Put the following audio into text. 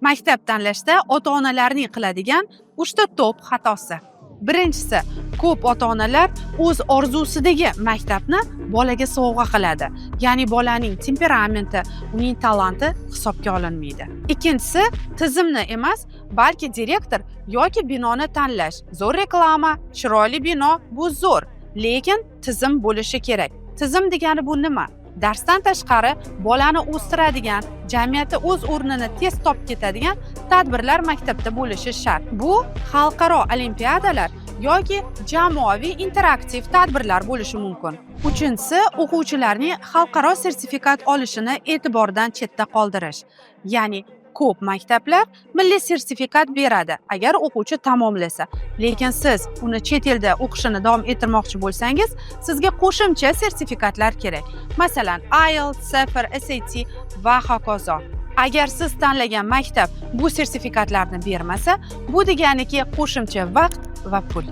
Maktab tanlashda ota-onalarning qiladigan 3 ta top xatosi. Birinchisi, ko'p ota-onalar o'z orzusidagi maktabni bolaga sovg'a qiladi. Ya'ni bolaning temperamenti, uning talanti hisobga olinmaydi. Ikkinchisi, tizimni emas, balki direktor yoki binoni tanlash. Zo'r reklama, chiroyli bino bu zo'r, lekin tizim bo'lishi kerak. Tizim degani bu nima? Darsdan tashqari bolani o'stiradigan, jamiyatda o'z o'rnini tez topib ketadigan tadbirlar maktabda bo'lishi shart. Bu xalqaro olimpiadalar yoki jamoaviy interaktiv tadbirlar bo'lishi mumkin. Uchinchisi, o'quvchilarning xalqaro sertifikat olishini e'tibordan chetda qoldirish. Ya'ni ko'p maktablar milliy sertifikat beradi agar o'quvchi tamomlasa. Lekin siz uni chet elda o'qishini davom ettirmoqchi bo'lsangiz, sizga qo'shimcha sertifikatlar kerak. Masalan, IELTS, TOEFL, SAT va hokazo. Agar siz tanlagan maktab bu sertifikatlarni bermasa, bu deganiki qo'shimcha vaqt va pul.